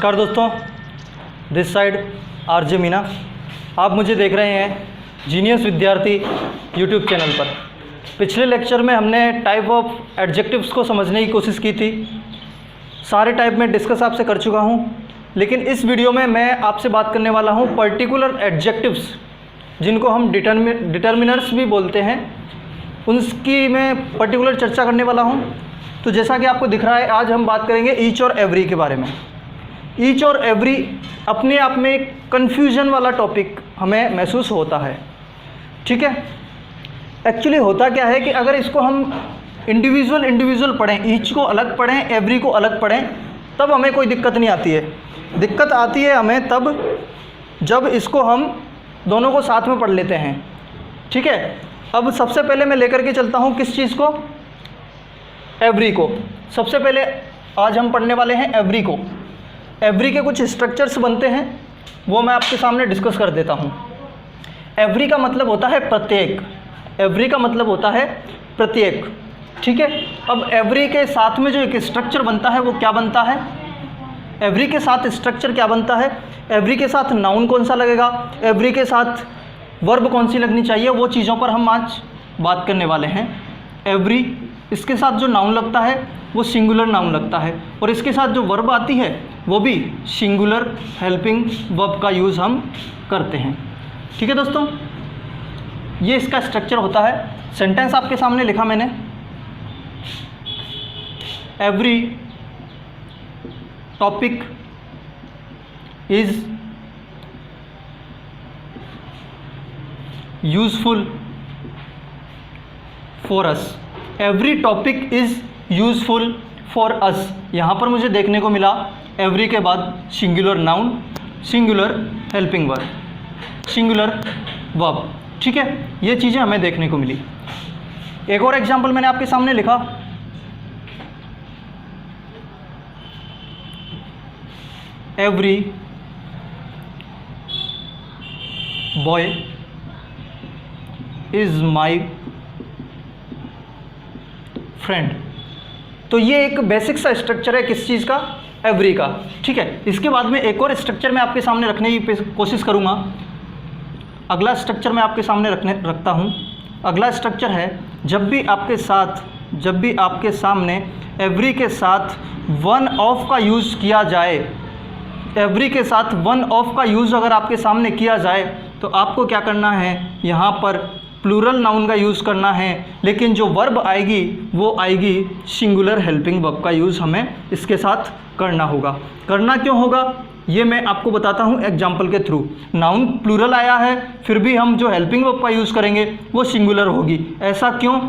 नमस्कार दोस्तों, this side RJ Meena. आप मुझे देख रहे हैं जीनियस विद्यार्थी यूट्यूब चैनल पर। पिछले लेक्चर में हमने टाइप ऑफ एडजेक्टिव्स को समझने की कोशिश की थी। सारे टाइप में डिस्कस आपसे कर चुका हूं, लेकिन इस वीडियो में मैं आपसे बात करने वाला हूं पर्टिकुलर एडजेक्टिव्स जिनको हम डिटर्मिनर्स भी बोलते हैं, उनकी मैं पर्टिकुलर चर्चा करने वाला हूं। तो जैसा कि आपको दिख रहा है, आज हम बात करेंगे ईच और एवरी के बारे में। ईच और एवरी अपने आप में एक कन्फ्यूजन वाला टॉपिक हमें महसूस होता है, ठीक है। एक्चुअली होता क्या है कि अगर इसको हम इंडिविजुअल पढ़ें, ईच को अलग पढ़ें, एवरी को अलग पढ़ें, तब हमें कोई दिक्कत नहीं आती है। दिक्कत आती है हमें तब जब इसको हम दोनों को साथ में पढ़ लेते हैं, ठीक है। अब सबसे पहले मैं लेकर के चलता हूँ किस चीज़ को, एवरी को। सबसे पहले आज हम पढ़ने वाले हैं एवरी को। एवरी के कुछ स्ट्रक्चर्स बनते हैं, वो मैं आपके सामने डिस्कस कर देता हूँ। एवरी का मतलब होता है प्रत्येक, एवरी का मतलब होता है प्रत्येक, ठीक है। अब एवरी के साथ में जो एक स्ट्रक्चर बनता है वो क्या बनता है, एवरी के साथ स्ट्रक्चर क्या बनता है, एवरी के साथ नाउन कौन सा लगेगा, एवरी के साथ वर्ब कौन सी लगनी चाहिए, वो चीज़ों पर हम आज बात करने वाले हैं। एवरी, इसके साथ जो नाउन लगता है वो सिंगुलर नाउन लगता है, और इसके साथ जो वर्ब आती है वो भी सिंगुलर हेल्पिंग वर्ब का यूज़ हम करते हैं, ठीक है दोस्तों। ये इसका स्ट्रक्चर होता है। सेंटेंस आपके सामने लिखा मैंने, every topic is useful for us. Every topic is useful for अस। यहाँ पर मुझे देखने को मिला एवरी के बाद singular noun, singular helping verb, singular verb, ठीक है। ये चीज़ें हमें देखने को मिली। एक और एग्जांपल मैंने आपके सामने लिखा, every boy is my friend. तो ये एक बेसिक सा स्ट्रक्चर है किस चीज़ का, एवरी का, ठीक है। इसके बाद में एक और स्ट्रक्चर मैं आपके सामने रखने की कोशिश करूँगा। अगला स्ट्रक्चर मैं आपके सामने रखता हूँ। अगला स्ट्रक्चर है, जब भी आपके सामने एवरी के साथ वन ऑफ का यूज़ किया जाए, एवरी के साथ वन ऑफ का यूज़ अगर आपके सामने किया जाए तो आपको क्या करना है, यहाँ पर प्लूरल नाउन का यूज़ करना है, लेकिन जो वर्ब आएगी वो आएगी सिंगुलर हेल्पिंग वर्ब का यूज़ हमें इसके साथ करना होगा। करना क्यों होगा ये मैं आपको बताता हूँ एग्जाम्पल के थ्रू। नाउन प्लूरल आया है, फिर भी हम जो हेल्पिंग वर्ब का यूज़ करेंगे वो सिंगुलर होगी। ऐसा क्यों?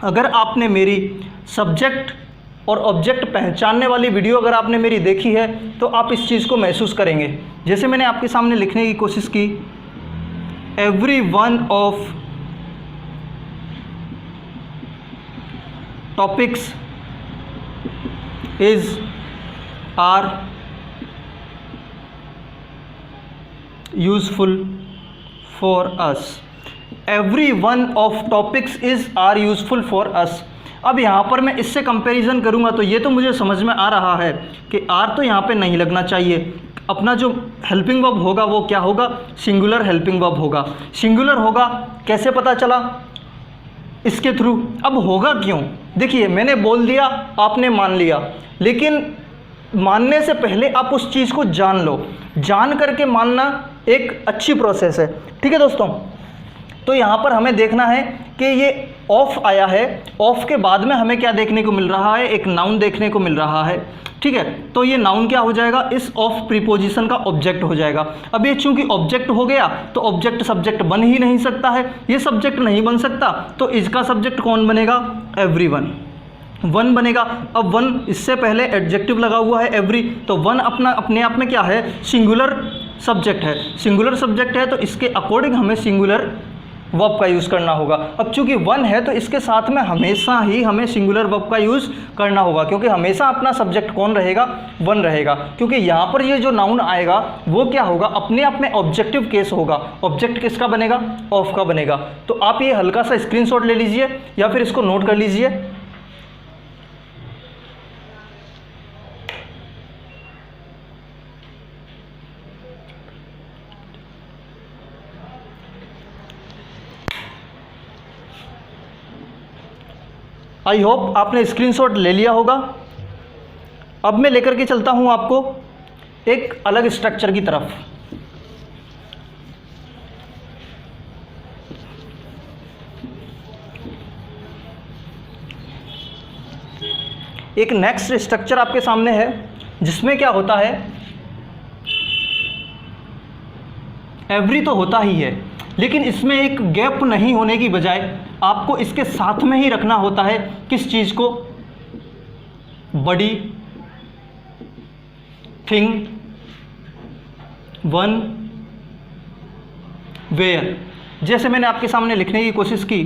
अगर आपने मेरी सब्जेक्ट और ऑब्जेक्ट पहचानने वाली वीडियो अगर आपने मेरी देखी है तो आप इस चीज़ को महसूस करेंगे। जैसे मैंने आपके सामने लिखने की कोशिश की, every one of topics is are useful for us. Every one of topics is are useful for us. अब यहाँ पर मैं इससे कंपैरिजन करूँगा तो ये तो मुझे समझ में आ रहा है कि आर तो यहाँ पे नहीं लगना चाहिए। अपना जो हेल्पिंग वर्ब होगा वो क्या होगा, सिंगुलर हेल्पिंग वर्ब होगा। सिंगुलर होगा कैसे पता चला, इसके थ्रू। अब होगा क्यों, देखिए मैंने बोल दिया, आपने मान लिया, लेकिन मानने से पहले आप उस चीज़ को जान लो। जान करके मानना एक अच्छी प्रोसेस है, ठीक है दोस्तों। तो यहाँ पर हमें देखना है कि ये ऑफ आया है, ऑफ के बाद में हमें क्या देखने को मिल रहा है, एक नाउन देखने को मिल रहा है, ठीक है। तो ये नाउन क्या हो जाएगा, इस ऑफ प्रीपोजिशन का ऑब्जेक्ट हो जाएगा। अब ये चूंकि ऑब्जेक्ट हो गया तो ऑब्जेक्ट सब्जेक्ट बन ही नहीं सकता है, ये सब्जेक्ट नहीं बन सकता, तो इसका सब्जेक्ट कौन बनेगा, एवरीवन, वन बनेगा। अब वन, इससे पहले एडजेक्टिव लगा हुआ है एवरी, तो वन अपने आप में क्या है, सिंगुलर सब्जेक्ट है। सिंगुलर सब्जेक्ट है तो इसके अकॉर्डिंग हमें सिंगुलर वर्ब का यूज़ करना होगा। अब चूंकि वन है तो इसके साथ में हमेशा ही हमें सिंगुलर वर्ब का यूज़ करना होगा, क्योंकि हमेशा अपना सब्जेक्ट कौन रहेगा, वन रहेगा। क्योंकि यहाँ पर ये जो नाउन आएगा वो क्या होगा, अपने आप में ऑब्जेक्टिव केस होगा। ऑब्जेक्ट किसका बनेगा, ऑफ का बनेगा। तो आप ये हल्का सा स्क्रीनशॉट ले लीजिए या फिर इसको नोट कर लीजिए। आई होप आपने स्क्रीनशॉट ले लिया होगा। अब मैं लेकर के चलता हूं आपको एक अलग स्ट्रक्चर की तरफ। एक नेक्स्ट स्ट्रक्चर आपके सामने है जिसमें क्या होता है, एवरी तो होता ही है, लेकिन इसमें एक गैप नहीं होने की बजाय आपको इसके साथ में ही रखना होता है किस चीज़ को, बड़ी, थिंग, वन, वेयर। जैसे मैंने आपके सामने लिखने की कोशिश की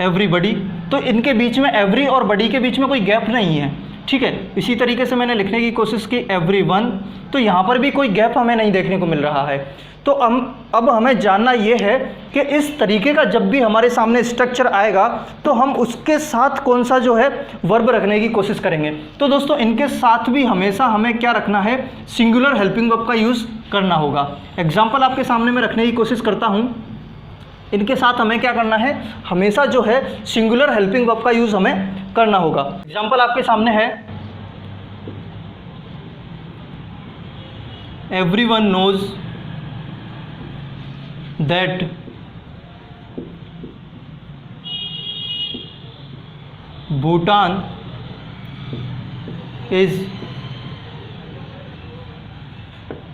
एवरीबडी, तो इनके बीच में, एवरी और बडी के बीच में कोई गैप नहीं है, ठीक है। इसी तरीके से मैंने लिखने की कोशिश की एवरीवन, तो यहाँ पर भी कोई गैप हमें नहीं देखने को मिल रहा है। तो अब हमें जानना ये है कि इस तरीके का जब भी हमारे सामने स्ट्रक्चर आएगा तो हम उसके साथ कौन सा जो है वर्ब रखने की कोशिश करेंगे। तो दोस्तों इनके साथ भी हमेशा हमें क्या रखना है, सिंगुलर हेल्पिंग वर्ब का यूज़ करना होगा। एग्जाम्पल आपके सामने मैं रखने की कोशिश करता हूँ। इनके साथ हमें क्या करना है, हमेशा जो है सिंगुलर हेल्पिंग वर्ब का यूज़ हमें करना होगा। एग्जाम्पल आपके सामने है, everyone knows that Bhutan is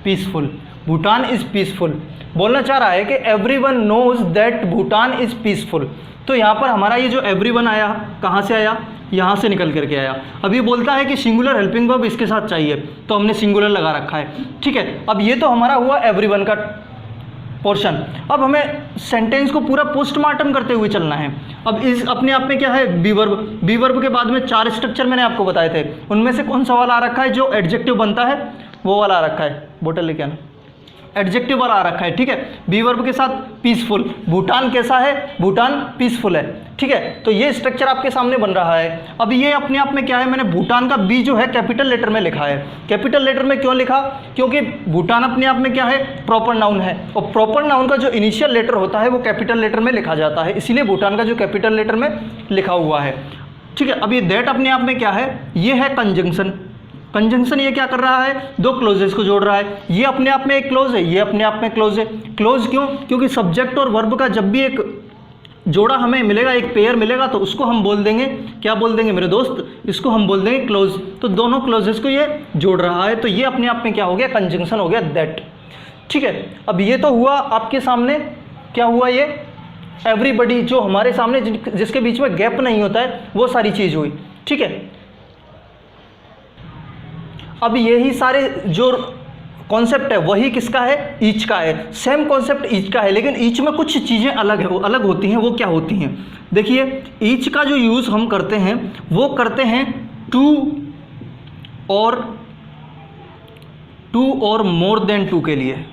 peaceful. Bhutan is peaceful बोलना चाह रहा है कि everyone knows that Bhutan is peaceful. तो यहाँ पर हमारा ये जो एवरीवन आया कहाँ से आया, यहाँ से निकल करके आया। अब ये बोलता है कि सिंगुलर हेल्पिंग वर्ब इसके साथ चाहिए, तो हमने सिंगुलर लगा रखा है, ठीक है। अब ये तो हमारा हुआ एवरीवन का पोर्शन। अब हमें सेंटेंस को पूरा पोस्टमार्टम करते हुए चलना है। अब इस अपने आप में क्या है, बी वर्ब। बी वर्ब के बाद में 4 स्ट्रक्चर मैंने आपको बताए थे, उनमें से कौन सा वाला आ रखा है जो एडजेक्टिव बनता है, वो वाला आ रखा है। बोतल लेके आना, एडजेक्टिव वाला आ रखा है, ठीक है। बी वर्ब के साथ पीसफुल। भूटान कैसा है, भूटान पीसफुल है, ठीक है। तो ये स्ट्रक्चर आपके सामने बन रहा है। अब ये अपने आप में क्या है, मैंने भूटान का बी जो है कैपिटल लेटर में लिखा है। कैपिटल लेटर में क्यों लिखा, क्योंकि भूटान अपने आप में क्या है, प्रॉपर नाउन है, और प्रॉपर नाउन का जो इनिशियल लेटर होता है वो कैपिटल लेटर में लिखा जाता है, इसीलिए भूटान का जो कैपिटल लेटर में लिखा हुआ है, ठीक है। अब ये दैट अपने आप में क्या है, ये है कंजंक्शन। कंजंक्शन ये क्या कर रहा है, 2 क्लोजेस को जोड़ रहा है। ये अपने आप में एक क्लोज है, ये अपने आप में क्लोज है। क्लोज क्यों, क्योंकि सब्जेक्ट और वर्ब का जब भी एक जोड़ा हमें मिलेगा, एक पेयर मिलेगा, तो उसको हम बोल देंगे, क्या बोल देंगे मेरे दोस्त, इसको हम बोल देंगे क्लोज। तो दोनों क्लोजेस को ये जोड़ रहा है, तो ये अपने आप में क्या हो गया, कंजंक्शन हो गया दैट, ठीक है। अब ये तो हुआ आपके सामने, क्या हुआ, ये एवरीबडी जो हमारे सामने जिसके बीच में गैप नहीं होता है, वो सारी चीज़ हुई, ठीक है। अब यही सारे जो कॉन्सेप्ट है वही किसका है, ईच का है। सेम कॉन्सेप्ट ईच का है, लेकिन ईच में कुछ चीज़ें अलग है, वो अलग होती हैं। वो क्या होती हैं, देखिए ईच का जो यूज़ हम करते हैं वो करते हैं टू और मोर देन 2 के लिए,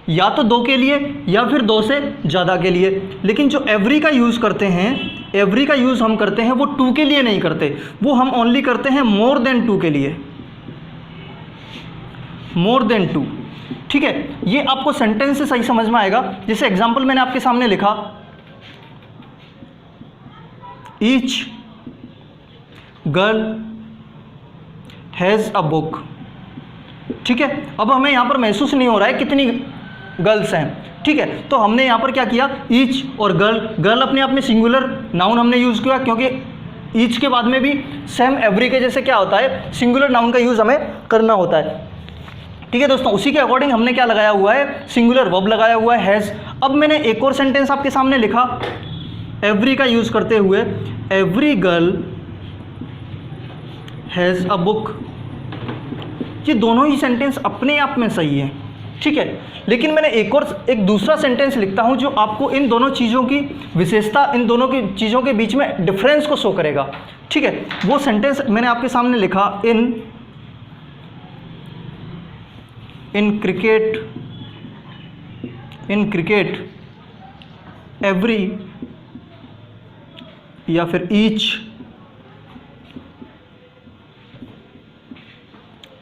या तो 2 के लिए या फिर 2 से ज़्यादा के लिए। लेकिन जो एवरी का यूज़ करते हैं, एवरी का यूज़ हम करते हैं वो 2 के लिए नहीं करते, वो हम ओनली करते हैं मोर देन 2 के लिए, मोर देन 2, ठीक है। ये आपको सेंटेंस से सही समझ में आएगा। जैसे एग्जांपल मैंने आपके सामने लिखा, each girl has a book, ठीक है। अब हमें यहाँ पर महसूस नहीं हो रहा है कितनी गर्ल्स हैं, ठीक है। तो हमने यहाँ पर क्या किया, ईच और गर्ल। गर्ल अपने आप में सिंगुलर नाउन हमने यूज़ किया, क्योंकि ईच के बाद में भी सेम एवरी के जैसे क्या होता है, सिंगुलर नाउन का यूज़ हमें करना होता है, ठीक है दोस्तों। उसी के अकॉर्डिंग हमने क्या लगाया हुआ है, सिंगुलर वर्ब लगाया हुआ है, हैज़। अब मैंने एक और सेंटेंस आपके सामने लिखा एवरी का यूज़ करते हुए, every girl has a book. ये दोनों ही सेंटेंस अपने आप में सही है, ठीक है। लेकिन मैंने एक दूसरा सेंटेंस लिखता हूं जो आपको इन दोनों चीज़ों की विशेषता, इन दोनों की चीज़ों के बीच में डिफरेंस को शो करेगा, ठीक है। वो सेंटेंस मैंने आपके सामने लिखा, इन क्रिकेट एवरी या फिर ईच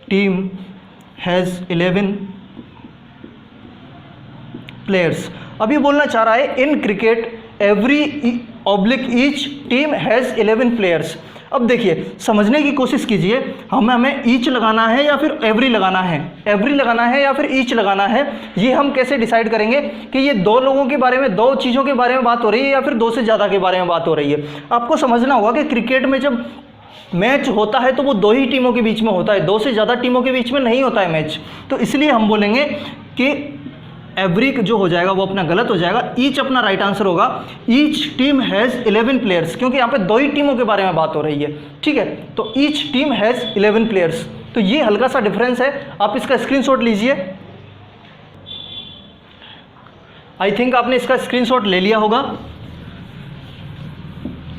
टीम हैज़ 11 प्लेयर्स। अब ये बोलना चाह रहा है in cricket every oblique each team has 11 players. अब देखिए समझने की कोशिश कीजिए, हमें ईच लगाना है या फिर एवरी लगाना है, एवरी लगाना है या फिर ईच लगाना है, ये हम कैसे डिसाइड करेंगे कि ये दो लोगों के बारे में, दो चीज़ों के बारे में बात हो रही है या फिर दो से ज़्यादा के बारे में बात हो रही है। आपको समझना होगा कि क्रिकेट में जब मैच होता है तो वो दो ही टीमों के बीच में होता है, दो से ज़्यादा टीमों के बीच में नहीं होता है मैच। तो इसलिए हम बोलेंगे कि एवरी जो हो जाएगा वो अपना गलत हो जाएगा, ईच अपना राइट आंसर होगा। ईच टीम हैज़ 11 प्लेयर्स, क्योंकि यहाँ पे दो ही टीमों के बारे में बात हो रही है, ठीक है। तो ईच टीम हैज़ 11 प्लेयर्स। तो ये हल्का सा डिफरेंस है, आप इसका स्क्रीनशॉट लीजिए। आई थिंक आपने इसका स्क्रीनशॉट ले लिया होगा।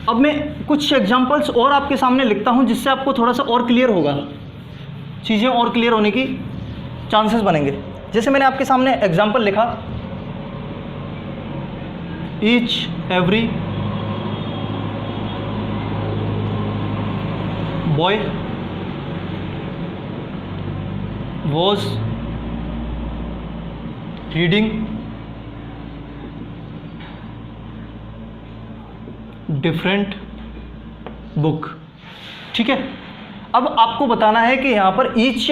अब मैं कुछ एग्जांपल्स और आपके सामने लिखता हूं जिससे आपको थोड़ा सा और क्लियर होगा, चीज़ें और क्लियर होने की चांसेस बनेंगे। जैसे मैंने आपके सामने एग्जांपल लिखा, each every boy was reading different book, ठीक है। अब आपको बताना है कि यहाँ पर ईच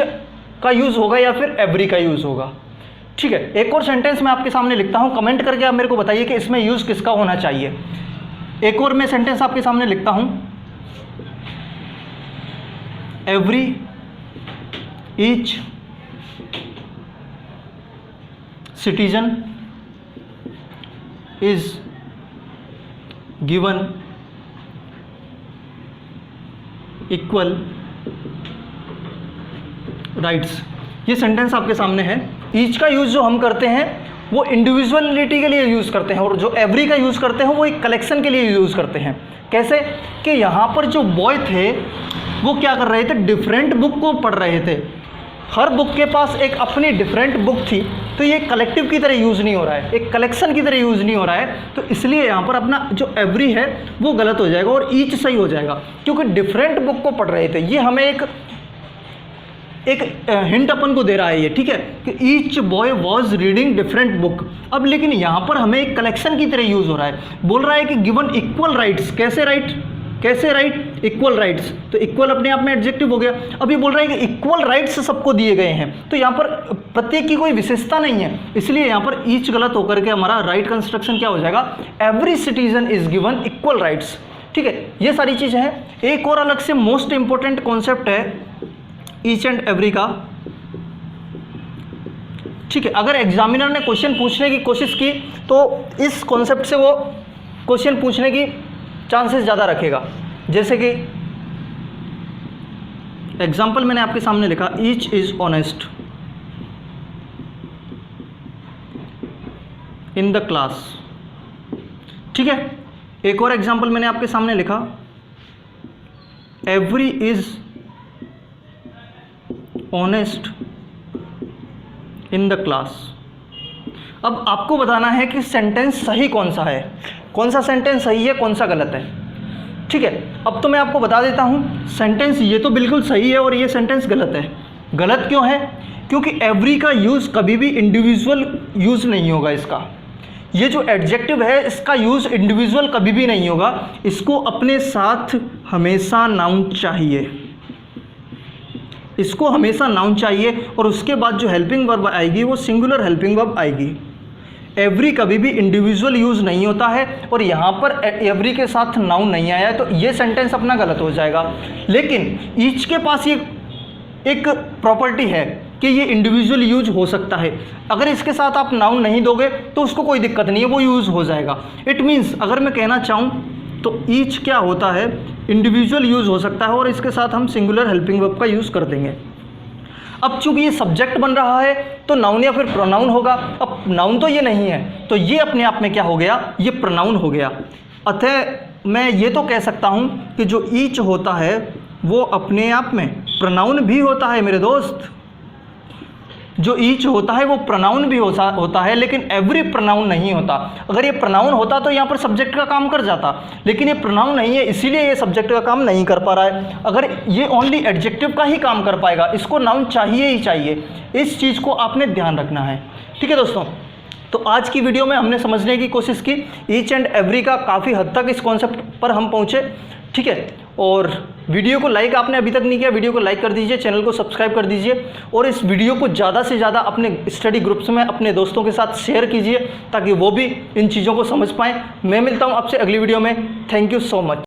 का यूज़ होगा या फिर एवरी का यूज़ होगा, ठीक है। एक और सेंटेंस मैं आपके सामने लिखता हूँ, कमेंट करके आप मेरे को बताइए कि इसमें यूज़ किसका होना चाहिए। एक और मैं सेंटेंस आपके सामने लिखता हूँ, every each citizen is given equal rights. ये सेंटेंस आपके सामने है। ईच का यूज़ जो हम करते हैं वो इंडिविजुअलिटी के लिए यूज़ करते हैं, और जो एवरी का यूज़ करते हैं वो एक कलेक्शन के लिए यूज़ करते हैं। कैसे कि यहाँ पर जो बॉय थे वो क्या कर रहे थे, डिफरेंट बुक को पढ़ रहे थे। हर बुक के पास एक अपनी डिफरेंट बुक थी, तो ये कलेक्टिव की तरह यूज़ नहीं हो रहा है, एक कलेक्शन की तरह यूज़ नहीं हो रहा है। तो इसलिए यहाँ पर अपना जो एवरी है वो गलत हो जाएगा और ईच सही हो जाएगा, क्योंकि डिफरेंट बुक को पढ़ रहे थे। ये हमें एक हिंट अपन को दे रहा है ये, ठीक है, कि each boy was reading different book. अब लेकिन यहाँ पर हमें एक कलेक्शन की तरह यूज़ हो रहा है, बोल रहा है कि गिवन इक्वल राइट्स। कैसे राइट, कैसे राइट, इक्वल राइट्स। तो इक्वल अपने आप में एडजेक्टिव हो गया। अब ये बोल रहा है कि इक्वल राइट्स सबको दिए गए हैं, तो यहाँ पर प्रत्येक की कोई विशेषता नहीं है, इसलिए यहाँ पर ईच गलत होकर के हमारा राइट कंस्ट्रक्शन क्या हो जाएगा, every citizen is given equal rights, ठीक है। ये सारी चीज़ें हैं। एक और अलग से मोस्ट इंपॉर्टेंट कॉन्सेप्ट है ईच एंड एवरी का, ठीक है। अगर एग्जामिनर ने क्वेश्चन पूछने की कोशिश की तो इस कॉन्सेप्ट से वो क्वेश्चन पूछने की चांसेस ज़्यादा रखेगा। जैसे कि एग्जाम्पल मैंने आपके सामने लिखा, each is honest in the class, ठीक है। एक और एग्जाम्पल मैंने आपके सामने लिखा, every is honest in the class. अब आपको बताना है कि सेंटेंस सही कौन सा है, कौन सा सेंटेंस सही है, कौन सा गलत है, ठीक है। अब तो मैं आपको बता देता हूँ, सेंटेंस ये तो बिल्कुल सही है और ये सेंटेंस गलत है। गलत क्यों है, क्योंकि एवरी का यूज़ कभी भी इंडिविजुअल यूज़ नहीं होगा इसका। ये जो एडजेक्टिव है इसका यूज़ इंडिविजुअल कभी भी नहीं होगा, इसको अपने साथ हमेशा नाउन चाहिए, इसको हमेशा नाउन चाहिए। और उसके बाद जो हेल्पिंग वर्ब आएगी वो सिंगुलर हेल्पिंग वर्ब आएगी। एवरी कभी भी इंडिविजुअल यूज़ नहीं होता है, और यहाँ पर एवरी के साथ नाउन नहीं आया है, तो ये सेंटेंस अपना गलत हो जाएगा। लेकिन ईच के पास ये एक प्रॉपर्टी है कि ये इंडिविजुअल यूज हो सकता है। अगर इसके साथ आप नाउन नहीं दोगे तो उसको कोई दिक्कत नहीं है, वो यूज़ हो जाएगा। इट मीन्स अगर मैं कहना चाहूँ तो ईच क्या होता है, इंडिविजुअल यूज़ हो सकता है, और इसके साथ हम सिंगुलर हेल्पिंग वर्ब का यूज़ कर देंगे। अब चूंकि ये सब्जेक्ट बन रहा है तो नाउन या फिर प्रोनाउन होगा। अब नाउन तो ये नहीं है, तो ये अपने आप में क्या हो गया, ये प्रोनाउन हो गया। अतः मैं ये तो कह सकता हूँ कि जो ईच होता है वो अपने आप में प्रोनाउन भी होता है मेरे दोस्त। जो ईच होता है वो प्रोनाउन भी होता है, लेकिन एवरी प्रोनाउन नहीं होता। अगर ये प्रोनाउन होता तो यहाँ पर सब्जेक्ट का काम कर जाता, लेकिन ये प्रोनाउन नहीं है, इसीलिए ये सब्जेक्ट का काम नहीं कर पा रहा है। अगर ये ओनली एडजेक्टिव का ही काम कर पाएगा, इसको नाउन चाहिए ही चाहिए। इस चीज़ को आपने ध्यान रखना है, ठीक है दोस्तों। तो आज की वीडियो में हमने समझने की कोशिश की, ईच एंड एवरी का काफ़ी हद तक इस कॉन्सेप्ट पर हम पहुँचे, ठीक है। और वीडियो को लाइक आपने अभी तक नहीं किया, वीडियो को लाइक कर दीजिए, चैनल को सब्सक्राइब कर दीजिए और इस वीडियो को ज़्यादा से ज़्यादा अपने स्टडी ग्रुप्स में अपने दोस्तों के साथ शेयर कीजिए ताकि वो भी इन चीज़ों को समझ पाएँ। मैं मिलता हूँ आपसे अगली वीडियो में। Thank you so much.